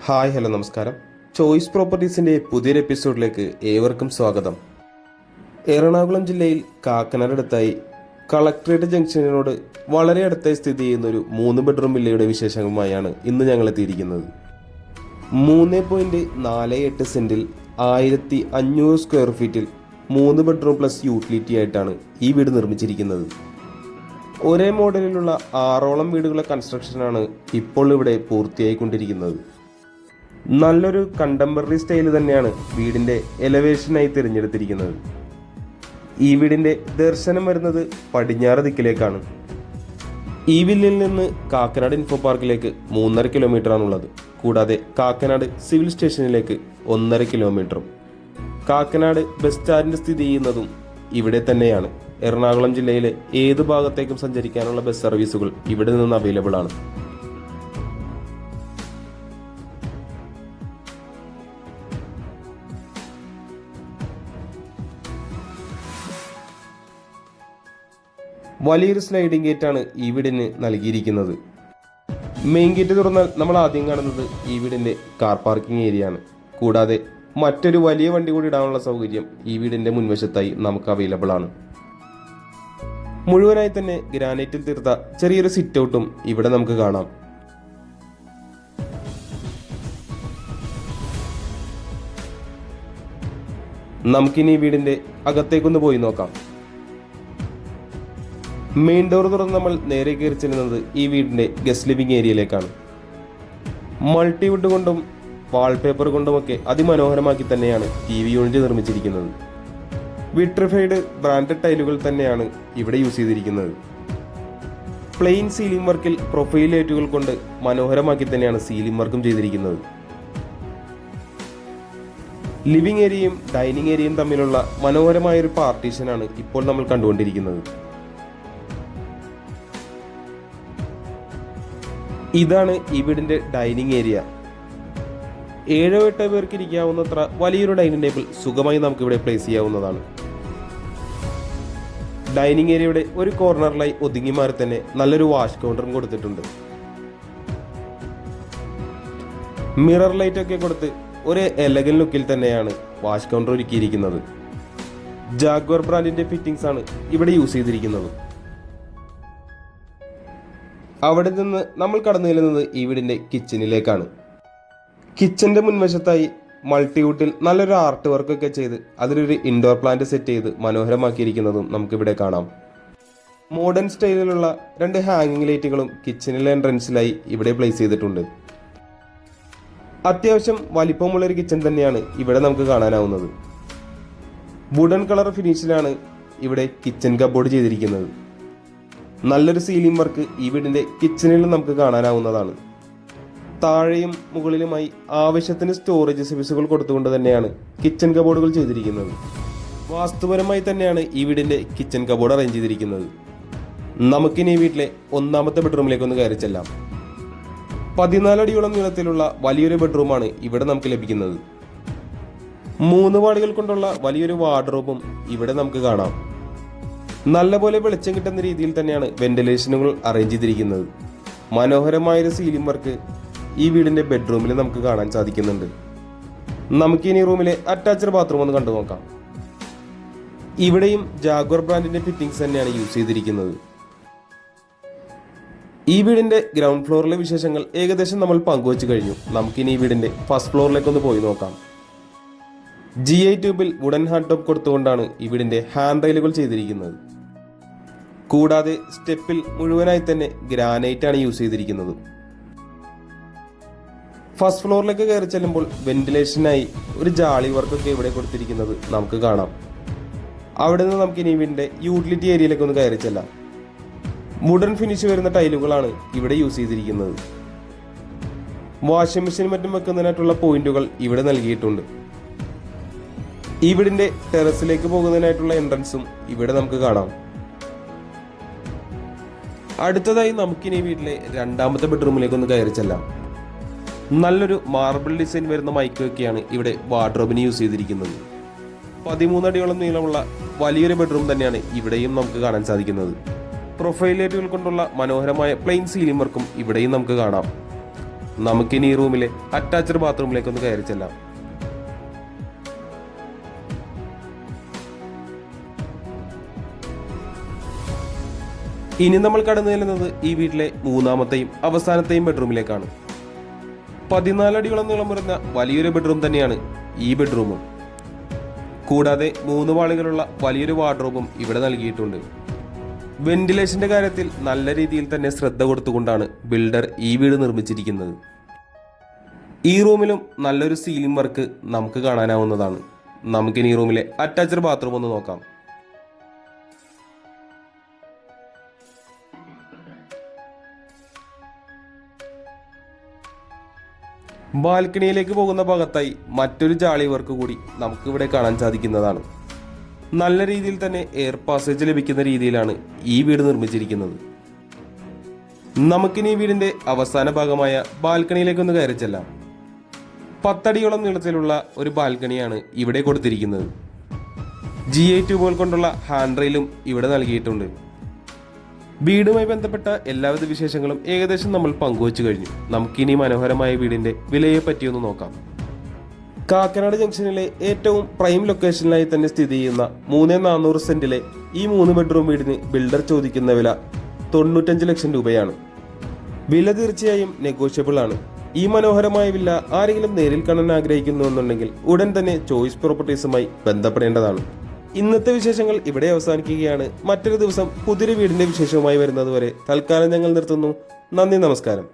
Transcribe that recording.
Hi hello നമസ്കാരം. Choice പ്രോപ്പർട്ടീസിൻ്റെ പുതിയൊരു എപ്പിസോഡിലേക്ക് ഏവർക്കും സ്വാഗതം. എറണാകുളം ജില്ലയിൽ കാക്കനാടടുത്തായി കളക്ട്രേറ്റ് ജംഗ്ഷനിനോട് വളരെ അടുത്തായി സ്ഥിതി ചെയ്യുന്ന ഒരു 3 ബെഡ്റൂം വില്ലയുടെ വിശേഷങ്ങളുമായാണ് ഇന്ന് ഞങ്ങൾ എത്തിയിരിക്കുന്നത്. 3.48 സെൻറ്റിൽ 1500 സ്ക്വയർ ഫീറ്റിൽ 3 ബെഡ്റൂം പ്ലസ് യൂട്ടിലിറ്റി ആയിട്ടാണ് ഈ വീട് നിർമ്മിച്ചിരിക്കുന്നത്. ഒരേ മോഡലിലുള്ള 6ഓളം വീടുകളുടെ കൺസ്ട്രക്ഷനാണ് ഇപ്പോൾ ഇവിടെ പൂർത്തിയായിക്കൊണ്ടിരിക്കുന്നത്. നല്ലൊരു കണ്ടംപററി സ്റ്റൈൽ തന്നെയാണ് വീടിൻ്റെ എലവേഷനായി തിരഞ്ഞെടുത്തിരിക്കുന്നത്. ഈ വീടിൻ്റെ ദർശനം വരുന്നത് പടിഞ്ഞാറ് ദിക്കിലേക്കാണ്. ഈ വില്ലയിൽ നിന്ന് കാക്കനാട് ഇൻഫോ പാർക്കിലേക്ക് 3.5 കിലോമീറ്ററാണുള്ളത്. കൂടാതെ കാക്കനാട് സിവിൽ സ്റ്റേഷനിലേക്ക് 1.5 കിലോമീറ്ററും. കാക്കനാട് ബസ് സ്റ്റാൻഡ് സ്ഥിതി ചെയ്യുന്നതും ഇവിടെ തന്നെയാണ്. എറണാകുളം ജില്ലയിലെ ഏത് ഭാഗത്തേക്കും സഞ്ചരിക്കാനുള്ള ബസ് സർവീസുകൾ ഇവിടെ നിന്ന് അവൈലബിൾ ആണ്. വലിയൊരു സ്ലൈഡിംഗ് ഗേറ്റാണ് ഈ വീടിന് നൽകിയിരിക്കുന്നത്. മെയിൻ ഗേറ്റ് തുറന്നാൽ നമ്മൾ ആദ്യം കാണുന്നത് ഈ വീടിൻ്റെ കാർ പാർക്കിംഗ് ഏരിയ ആണ്. കൂടാതെ മറ്റൊരു വലിയ വണ്ടി കൂടി ഇടാനുള്ള സൗകര്യം ഈ വീടിൻ്റെ മുൻവശത്തായി നമുക്ക് അവൈലബിൾ ആണ്. മുഴുവനായി തന്നെ ഗ്രാനൈറ്റിൽ തീർത്ത ചെറിയൊരു സിറ്റ് ഔട്ടും ഇവിടെ നമുക്ക് കാണാം. നമുക്കിനി ഈ വീടിൻ്റെ അകത്തേക്കൊന്ന് പോയി നോക്കാം. മെയിൻ ഡോർ തുറന്ന് നമ്മൾ നേരെ കയറി ചെല്ലുന്നത് ഈ വീടിൻ്റെ ഗസ്റ്റ് ലിവിംഗ് ഏരിയയിലേക്കാണ്. മൾട്ടിവുഡ് കൊണ്ടും വാൾപേപ്പർ കൊണ്ടുമൊക്കെ അതിമനോഹരമാക്കി തന്നെയാണ് TV യൂണിറ്റ് നിർമ്മിച്ചിരിക്കുന്നത്. വിട്രിഫൈഡ് ബ്രാൻഡഡ് ടൈലുകൾ തന്നെയാണ് ഇവിടെ യൂസ് ചെയ്തിരിക്കുന്നത്. പ്ലെയിൻ സീലിംഗ് വർക്കിൽ പ്രൊഫൈൽ ലൈറ്റുകൾ കൊണ്ട് മനോഹരമാക്കി തന്നെയാണ് സീലിംഗ് വർക്കും ചെയ്തിരിക്കുന്നത്. ലിവിംഗ് ഏരിയയും ഡൈനിങ് ഏരിയയും തമ്മിലുള്ള മനോഹരമായൊരു പാർട്ടീഷനാണ് ഇപ്പോൾ നമ്മൾ കണ്ടുകൊണ്ടിരിക്കുന്നത്. ഇതാണ് ഈ വീടിൻ്റെ ഡൈനിങ് ഏരിയ. 7-8 പേർക്ക് ഇരിക്കാവുന്നത്ര വലിയൊരു ഡൈനിങ് ടേബിൾ സുഖമായി നമുക്കിവിടെ പ്ലേസ് ചെയ്യാവുന്നതാണ്. ഡൈനിങ് ഏരിയയുടെ ഒരു കോർണറിലായി ഒതുങ്ങി മാറി തന്നെ നല്ലൊരു വാഷ് കൗണ്ടറും കൊടുത്തിട്ടുണ്ട്. മിറർ ലൈറ്റ് ഒക്കെ കൊടുത്ത് ഒരു എലഗൻ ലുക്കിൽ തന്നെയാണ് വാഷ് കൗണ്ടർ ഒരുക്കിയിരിക്കുന്നത്. ജാഗ്വർ ബ്രാൻഡിന്റെ ഫിറ്റിംഗ്സ് ആണ് ഇവിടെ യൂസ് ചെയ്തിരിക്കുന്നത്. അവിടെ നിന്ന് നമ്മൾ കടന്നു ചെല്ലുന്നത് ഈ വീടിൻ്റെ കിച്ചണിലേക്കാണ്. കിച്ചൻ്റെ മുൻവശത്തായി മൾട്ടിവുഡിൽ നല്ലൊരു ആർട്ട് വർക്കൊക്കെ ചെയ്ത് അതിലൊരു ഇൻഡോർ പ്ലാന്റ് സെറ്റ് ചെയ്ത് മനോഹരമാക്കിയിരിക്കുന്നതും നമുക്കിവിടെ കാണാം. മോഡേൺ സ്റ്റൈലിലുള്ള 2 ഹാങ്ങിങ് ലൈറ്റുകളും കിച്ചണിലെ എൻട്രൻസിലായി ഇവിടെ പ്ലേസ് ചെയ്തിട്ടുണ്ട്. അത്യാവശ്യം വലിപ്പമുള്ളൊരു കിച്ചൺ തന്നെയാണ് ഇവിടെ നമുക്ക് കാണാനാവുന്നത്. വുഡൻ കളർ ഫിനിഷിലാണ് ഇവിടെ കിച്ചൺ കബോർഡ് ചെയ്തിരിക്കുന്നത്. നല്ലൊരു സീലിംഗ് വർക്ക് ഈ വീടിൻ്റെ കിച്ചണിൽ നമുക്ക് കാണാനാവുന്നതാണ്. താഴെയും മുകളിലുമായി ആവശ്യത്തിന് സ്റ്റോറേജ് സ്പേസുകൾ കൊടുത്തുകൊണ്ട് തന്നെയാണ് കിച്ചൺ കബോർഡുകൾ ചെയ്തിരിക്കുന്നത്. വാസ്തുപരമായി തന്നെയാണ് ഈ വീടിൻ്റെ കിച്ചൺ കബോർഡ് അറേഞ്ച് ചെയ്തിരിക്കുന്നത്. നമുക്കിനി ഈ വീട്ടിലെ 1ാമത്തെ ബെഡ്റൂമിലേക്കൊന്ന് കയറി ചെല്ലാം. 14 അടിയോളം നീളത്തിലുള്ള വലിയൊരു ബെഡ്റൂമാണ് ഇവിടെ നമുക്ക് ലഭിക്കുന്നത്. 3 വാളുകൾ കൊണ്ടുള്ള വലിയൊരു വാർഡ്രോബും ഇവിടെ നമുക്ക് കാണാം. നല്ലപോലെ വെളിച്ചം കിട്ടുന്ന രീതിയിൽ തന്നെയാണ് വെന്റിലേഷനുകൾ അറേഞ്ച് ചെയ്തിരിക്കുന്നത്. മനോഹരമായൊരു സീലിംഗ് വർക്ക് ഈ വീടിൻ്റെ ബെഡ്റൂമിൽ നമുക്ക് കാണാൻ സാധിക്കുന്നുണ്ട്. നമുക്കിനി റൂമിലെ അറ്റാച്ച്ഡ് ബാത്റൂം ഒന്ന് കണ്ടു നോക്കാം. ഇവിടെയും ജാഗ്വർ ബ്രാൻഡിന്റെ ഫിറ്റിംഗ്സ് തന്നെയാണ് യൂസ് ചെയ്തിരിക്കുന്നത്. ഈ വീടിന്റെ ഗ്രൗണ്ട് ഫ്ലോറിലെ വിശേഷങ്ങൾ ഏകദേശം നമ്മൾ പങ്കുവച്ചു കഴിഞ്ഞു. നമുക്കിനി ഈ വീടിന്റെ ഫസ്റ്റ് ഫ്ലോറിലേക്കൊന്ന് പോയി നോക്കാം. GI ട്യൂബിൽ വുഡൻ ഹാൻഡ് ടോപ്പ് കൊടുത്തുകൊണ്ടാണ് ഈ വീടിന്റെ ഹാൻഡ് റെയിലുകൾ ചെയ്തിരിക്കുന്നത്. കൂടാതെ സ്റ്റെപ്പിൽ മുഴുവനായി തന്നെ ഗ്രാനൈറ്റ് ആണ് യൂസ് ചെയ്തിരിക്കുന്നത്. ഫസ്റ്റ് ഫ്ലോറിലേക്ക് കയറി ചെല്ലുമ്പോൾ വെന്റിലേഷനായി ഒരു ജാളി വർക്കൊക്കെ ഇവിടെ കൊടുത്തിരിക്കുന്നത് നമുക്ക് കാണാം. അവിടെ നിന്ന് നമുക്ക് ഇനി വീടിന്റെ യൂട്ടിലിറ്റി ഏരിയയിലേക്ക് ഒന്ന് കയറി ചെല്ലാം. വുഡൻ ഫിനിഷ് വരുന്ന ടൈലുകളാണ് ഇവിടെ യൂസ് ചെയ്തിരിക്കുന്നത്. വാഷിംഗ് മെഷീൻ മറ്റും വെക്കുന്നതിനായിട്ടുള്ള പോയിന്റുകൾ ഇവിടെ നൽകിയിട്ടുണ്ട്. ഈ വീടിന്റെ ടെറസിലേക്ക് പോകുന്നതിനായിട്ടുള്ള എൻട്രൻസും ഇവിടെ നമുക്ക് കാണാം. അടുത്തതായി നമുക്കിനി വീട്ടിലെ 2ാമത്തെ ബെഡ്റൂമിലേക്ക് ഒന്ന് കയറി ചെല്ലാം. നല്ലൊരു മാർബിൾ ഡിസൈൻ വരുന്ന മൈക്കൊക്കെയാണ് ഇവിടെ വാർഡ്രോബിന് യൂസ് ചെയ്തിരിക്കുന്നത്. 13 അടിയോളം നീളമുള്ള വലിയൊരു ബെഡ്റൂം തന്നെയാണ് ഇവിടെയും നമുക്ക് കാണാൻ സാധിക്കുന്നത്. പ്രൊഫൈൽ ലൈറ്റുകൾ കൊണ്ടുള്ള മനോഹരമായ പ്ലെയിൻ സീലിംഗ് വർക്കും ഇവിടെയും നമുക്ക് കാണാം. നമുക്കിനി ഈ റൂമിലെ അറ്റാച്ച്ഡ് ബാത്റൂമിലേക്ക് ഒന്ന് കയറി ചെല്ലാം. ഇനി നമ്മൾ കടന്നു ചെല്ലുന്നത് ഈ വീട്ടിലെ മൂന്നാമത്തെയും അവസാനത്തെയും ബെഡ്റൂമിലേക്കാണ്. 14 അടിയോളം നീളം വരുന്ന വലിയൊരു ബെഡ്റൂം തന്നെയാണ് ഈ ബെഡ്റൂമും. കൂടാതെ 3 വാളുകളുള്ള വലിയൊരു വാർഡ്രോബും ഇവിടെ നൽകിയിട്ടുണ്ട്. വെന്റിലേഷന്റെ കാര്യത്തിൽ നല്ല രീതിയിൽ തന്നെ ശ്രദ്ധ കൊടുത്തുകൊണ്ടാണ് ബിൽഡർ ഈ വീട് നിർമ്മിച്ചിരിക്കുന്നത്. ഈ റൂമിലും നല്ലൊരു സീലിംഗ് വർക്ക് നമുക്ക് കാണാനാവുന്നതാണ്. നമുക്കിനി ഈ റൂമിലെ അറ്റാച്ച്ഡ് ബാത്റൂം ഒന്ന് നോക്കാം. ബാൽക്കണിയിലേക്ക് പോകുന്ന ഭാഗത്തായി മറ്റൊരു ജാളി വർക്ക് കൂടി നമുക്കിവിടെ കാണാൻ സാധിക്കുന്നതാണ്. നല്ല രീതിയിൽ തന്നെ എയർ പാസേജ് ലഭിക്കുന്ന രീതിയിലാണ് ഈ വീട് നിർമ്മിച്ചിരിക്കുന്നത്. നമുക്കിനി ഈ വീടിന്റെ അവസാന ഭാഗമായ ബാൽക്കണിയിലേക്കൊന്ന് കയറി ചെല്ലാം. 10 അടിയോളം നീളത്തിലുള്ള ഒരു ബാൽക്കണിയാണ് ഇവിടെ കൊടുത്തിരിക്കുന്നത്. GI ട്യൂബുകൾ കൊണ്ടുള്ള ഹാൻഡ് റെയിലും ഇവിടെ നൽകിയിട്ടുണ്ട്. വീടുമായി ബന്ധപ്പെട്ട എല്ലാവിധ വിശേഷങ്ങളും ഏകദേശം നമ്മൾ പങ്കുവച്ചു കഴിഞ്ഞു. നമുക്കിനി മനോഹരമായ വീടിന്റെ വിലയെ പറ്റിയൊന്ന് നോക്കാം. കാക്കനാട് ജംഗ്ഷനിലെ ഏറ്റവും പ്രൈം ലൊക്കേഷനിലായി തന്നെ സ്ഥിതി ചെയ്യുന്ന 3,400 സെന്റിലെ ഈ 3 ബെഡ്റൂം വീടിന് ബിൽഡർ ചോദിക്കുന്ന വില 95 ലക്ഷം രൂപയാണ്. വില തീർച്ചയായും നെഗോഷ്യബിൾ ആണ്. ഈ മനോഹരമായ വില്ല ആരെങ്കിലും നേരിൽ കാണാൻ ആഗ്രഹിക്കുന്നുവെന്നുണ്ടെങ്കിൽ ഉടൻ തന്നെ ചോയ്സ് പ്രോപ്പർട്ടീസുമായി ബന്ധപ്പെടേണ്ടതാണ്. ഇന്നത്തെ വിശേഷങ്ങൾ ഇവിടെ അവസാനിക്കുകയാണ്. മറ്റൊരു ദിവസം പുതിയൊരു വീടിന്റെ വിശേഷവുമായി വരുന്നതുവരെ തൽക്കാലം ഞങ്ങൾ നിർത്തുന്നു. നന്ദി, നമസ്കാരം.